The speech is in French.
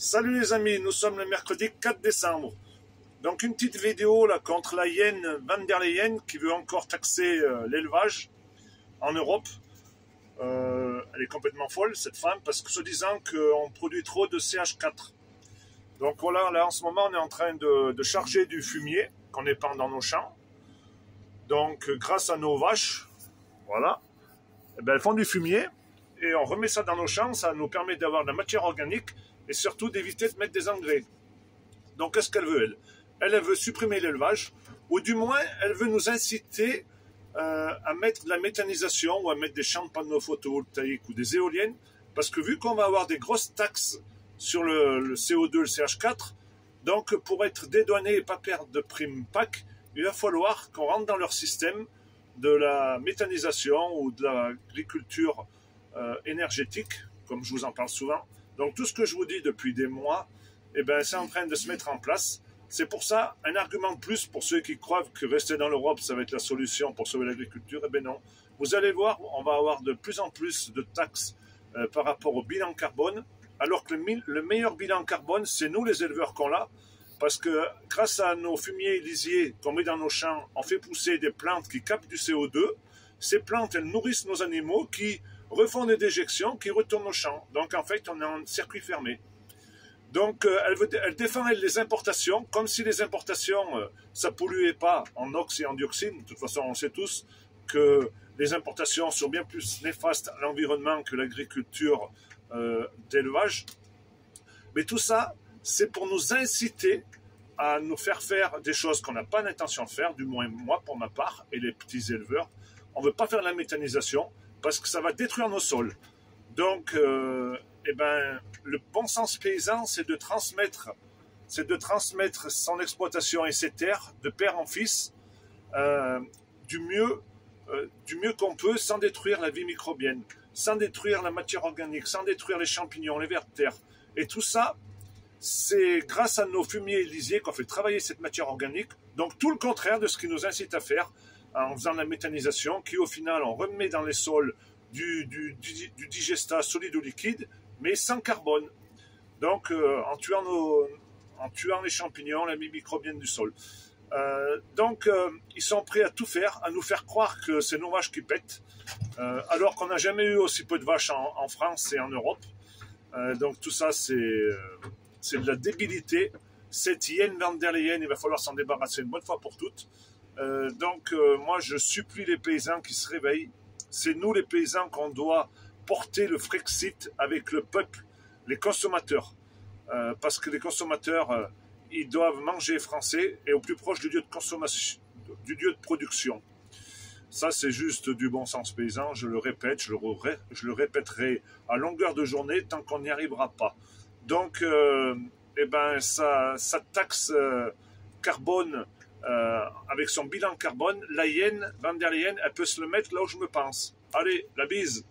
Salut les amis, nous sommes le mercredi 4 décembre. Donc une petite vidéo là contre la hyène van der Leyen qui veut encore taxer l'élevage en Europe. Elle est complètement folle cette femme parce que se disant qu'on produit trop de CH4. Donc voilà, là en ce moment on est en train de charger du fumier qu'on épand dans nos champs. Donc grâce à nos vaches, voilà, eh ben, elles font du fumier et on remet ça dans nos champs, ça nous permet d'avoir de la matière organique et surtout d'éviter de mettre des engrais. Donc qu'est-ce qu'elle veut elle veut supprimer l'élevage, ou du moins elle veut nous inciter à mettre de la méthanisation ou à mettre des champs de panneaux photovoltaïques ou des éoliennes, parce que vu qu'on va avoir des grosses taxes sur le CO2, le CH4, donc pour être dédouané et pas perdre de prime PAC, il va falloir qu'on rentre dans leur système de la méthanisation ou de l'agriculture énergétique, comme je vous en parle souvent. Donc tout ce que je vous dis depuis des mois, eh ben, c'est en train de se mettre en place. C'est pour ça un argument de plus pour ceux qui croient que rester dans l'Europe, ça va être la solution pour sauver l'agriculture. Eh bien non. Vous allez voir, on va avoir de plus en plus de taxes par rapport au bilan carbone, alors que le meilleur bilan carbone, c'est nous les éleveurs qu'on l'a, parce que grâce à nos fumiers lisiers qu'on met dans nos champs, on fait pousser des plantes qui captent du CO2. Ces plantes, elles nourrissent nos animaux qui refont des déjections, qui retournent au champ. Donc en fait, on est en circuit fermé. Donc elle défend les importations, comme si les importations, ça polluait pas en ox et en dioxine. De toute façon, on sait tous que les importations sont bien plus néfastes à l'environnement que l'agriculture d'élevage. Mais tout ça, c'est pour nous inciter à nous faire des choses qu'on n'a pas l'intention de faire, du moins moi pour ma part, et les petits éleveurs. On ne veut pas faire de la méthanisation parce que ça va détruire nos sols. Donc, eh ben, le bon sens paysan, c'est de transmettre son exploitation et ses terres de père en fils du mieux qu'on peut, sans détruire la vie microbienne, sans détruire la matière organique, sans détruire les champignons, les vers de terre. Et tout ça, c'est grâce à nos fumiers lisiers qu'on fait travailler cette matière organique. Donc tout le contraire de ce qui nous incite à faire en faisant la méthanisation, qui au final on remet dans les sols du digestat solide ou liquide, mais sans carbone. Donc en tuant les champignons, la vie microbienne du sol. Donc ils sont prêts à tout faire, à nous faire croire que c'est nos vaches qui pètent, alors qu'on n'a jamais eu aussi peu de vaches en France et en Europe. Donc tout ça c'est de la débilité. Cette hyène van der Leyen, il va falloir s'en débarrasser une bonne fois pour toutes. Donc moi je supplie les paysans qui se réveillent. C'est nous les paysans qu'on doit porter le Frexit avec le peuple, les consommateurs. Parce que les consommateurs, ils doivent manger français et au plus proche du lieu de consommation, du lieu de production. Ça, c'est juste du bon sens paysan, je le répète, je le répéterai à longueur de journée tant qu'on n'y arrivera pas. Donc, eh ben, ça taxe carbone avec son bilan carbone. La hyène, van der Leyen, elle peut se le mettre là où je me pense. Allez, la bise!